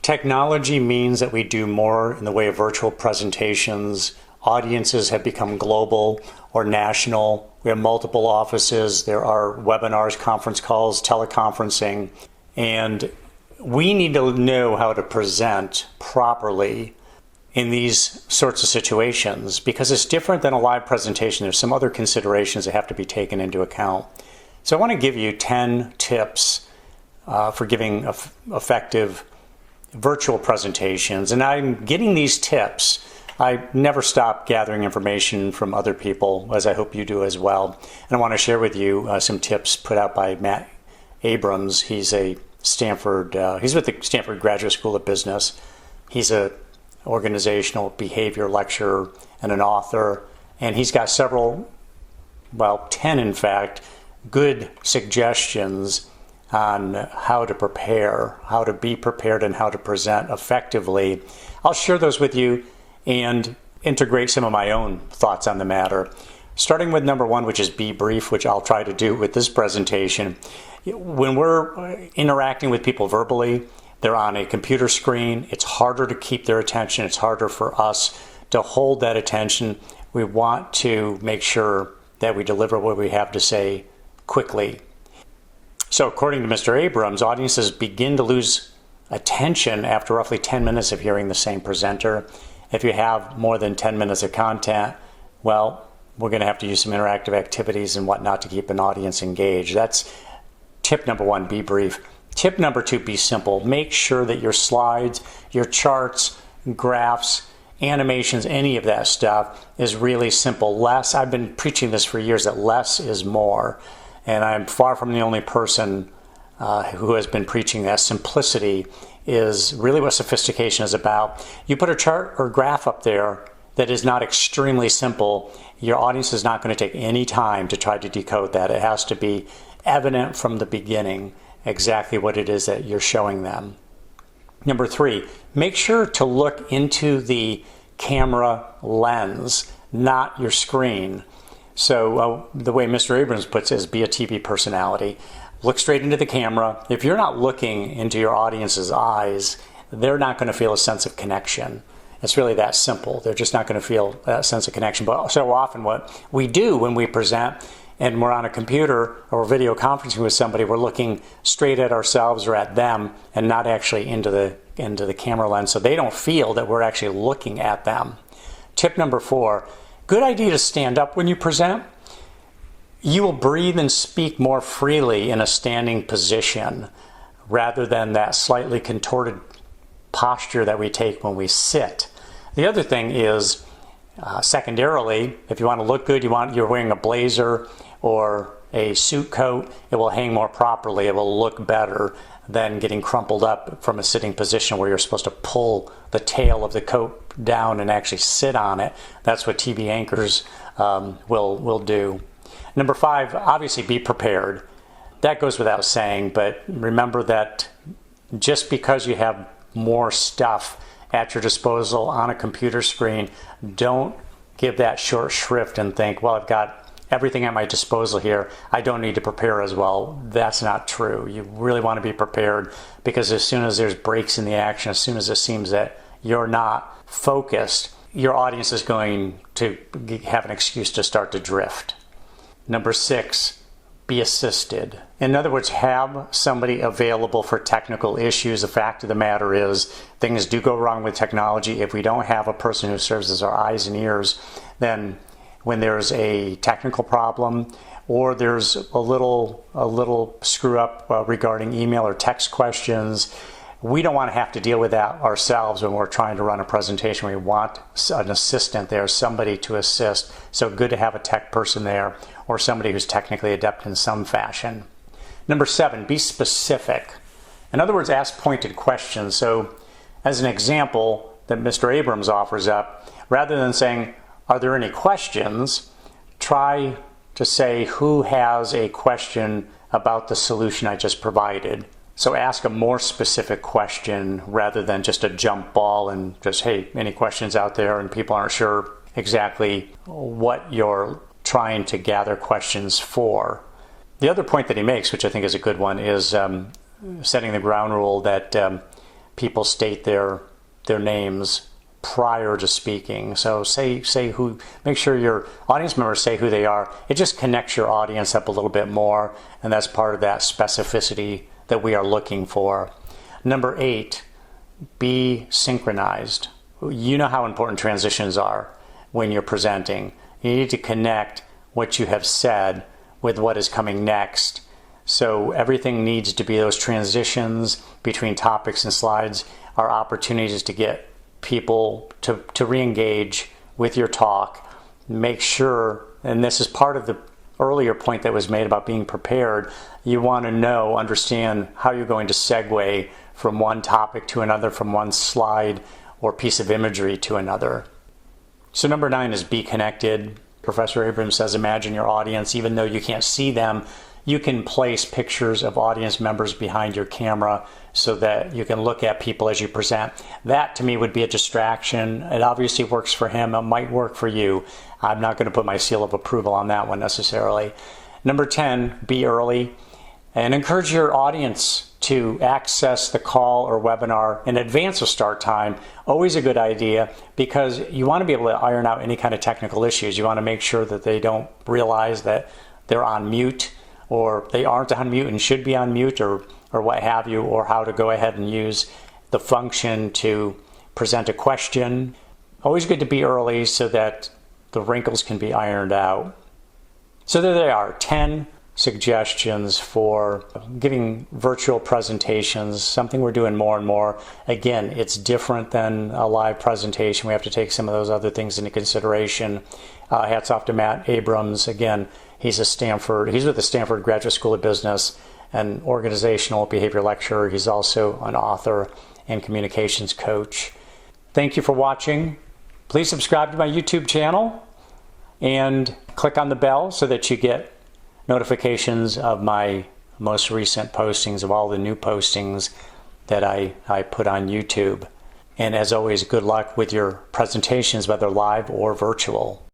Technology means that we do more in the way of virtual presentations. Audiences have become global or national. We have multiple offices. There are webinars, conference calls, teleconferencing, and we need to know how to present properly in these sorts of situations because it's different than a live presentation. There's some other considerations that have to be taken into account. So I want to give you 10 tips for giving effective virtual presentations. And I'm getting these tips. I never stop gathering information from other people, as I hope you do as well. And I want to share with you some tips put out by Matt Abrams. He's a Stanford, he's with the Stanford Graduate School of Business. He's a organizational behavior lecturer and an author. And he's got several, 10 in fact, good suggestions on how to prepare, how to be prepared, and how to present effectively. I'll share those with you and integrate some of my own thoughts on the matter. Starting with number one, which is be brief, which I'll try to do with this presentation. When we're interacting with people verbally, they're on a computer screen. It's harder to keep their attention. It's harder for us to hold that attention. We want to make sure that we deliver what we have to say quickly. So according to Mr. Abrams, audiences begin to lose attention after roughly 10 minutes of hearing the same presenter. If you have more than 10 minutes of content, we're going to have to use some interactive activities and whatnot to keep an audience engaged. That's tip number one, be brief. Tip number two, be simple. Make sure that your slides, your charts, graphs, animations, any of that stuff is really simple. I've been preaching this for years, that less is more. And I'm far from the only person who has been preaching that. Simplicity is really what sophistication is about. You put a chart or graph up there that is not extremely simple, your audience is not going to take any time to try to decode that. It has to be evident from the beginning exactly what it is that you're showing them. Number three, make sure to look into the camera lens, not your screen. So the way Mr. Abrams puts it is be a TV personality. Look straight into the camera. If you're not looking into your audience's eyes, they're not going to feel a sense of connection. It's really that simple. They're just not going to feel that sense of connection. But so often what we do when we present and we're on a computer or video conferencing with somebody, we're looking straight at ourselves or at them and not actually into the camera lens, so they don't feel that we're actually looking at them. Tip number four, good idea to stand up when you present. You will breathe and speak more freely in a standing position rather than that slightly contorted posture that we take when we sit. The other thing is, secondarily, if you want to look good, you're wearing a blazer or a suit coat, it will hang more properly. It will look better than getting crumpled up from a sitting position where you're supposed to pull the tail of the coat down and actually sit on it. That's what TV anchors will do. Number five, obviously be prepared. That goes without saying, but remember that just because you have more stuff at your disposal on a computer screen, don't give that short shrift and think, well, I've got everything at my disposal here, I don't need to prepare as well. That's not true. You really want to be prepared, because as soon as there's breaks in the action, as soon as it seems that you're not focused, your audience is going to have an excuse to start to drift. Number six, be assisted. In other words, have somebody available for technical issues. The fact of the matter is, things do go wrong with technology. If we don't have a person who serves as our eyes and ears, then when there's a technical problem or there's a little screw up regarding email or text questions, we don't want to have to deal with that ourselves when we're trying to run a presentation. We want an assistant there, somebody to assist. So good to have a tech person there or somebody who's technically adept in some fashion. Number seven, be specific. In other words, ask pointed questions. So as an example that Mr. Abrams offers up, rather than saying, are there any questions? Try to say, who has a question about the solution I just provided? So ask a more specific question rather than just a jump ball and just, hey, any questions out there? And people aren't sure exactly what you're trying to gather questions for. The other point that he makes, which I think is a good one, is setting the ground rule that people state their names prior to speaking. So make sure your audience members say who they are. It just connects your audience up a little bit more, and that's part of that specificity that we are looking for. Number 8, be synchronized. You know how important transitions are when you're presenting. You need to connect what you have said with what is coming next. So everything needs to be those transitions between topics and slides are opportunities to get people to re-engage with your talk. Make sure, and this is part of the earlier point that was made about being prepared, you want to understand how you're going to segue from one topic to another, from one slide or piece of imagery to another. So number 9 is be connected. Professor Abrams says, imagine your audience. Even though you can't see them, you can place pictures of audience members behind your camera so that you can look at people as you present. That to me would be a distraction. It obviously works for him. It might work for you. I'm not going to put my seal of approval on that one necessarily. Number 10, be early and encourage your audience to access the call or webinar in advance of start time. Always a good idea, because you want to be able to iron out any kind of technical issues. You want to make sure that they don't realize that they're on mute, or they aren't on mute and should be on mute, or what have you, or how to go ahead and use the function to present a question. Always good to be early so that the wrinkles can be ironed out. So there they are, 10 suggestions for giving virtual presentations, something we're doing more and more. Again, it's different than a live presentation. We have to take some of those other things into consideration. Hats off to Matt Abrams. Again, he's with the Stanford Graduate School of Business, an organizational behavior lecturer. He's also an author and communications coach. Thank you for watching. Please subscribe to my YouTube channel and click on the bell so that you get notifications of my most recent postings, of all the new postings that I put on YouTube. And as always, good luck with your presentations, whether live or virtual.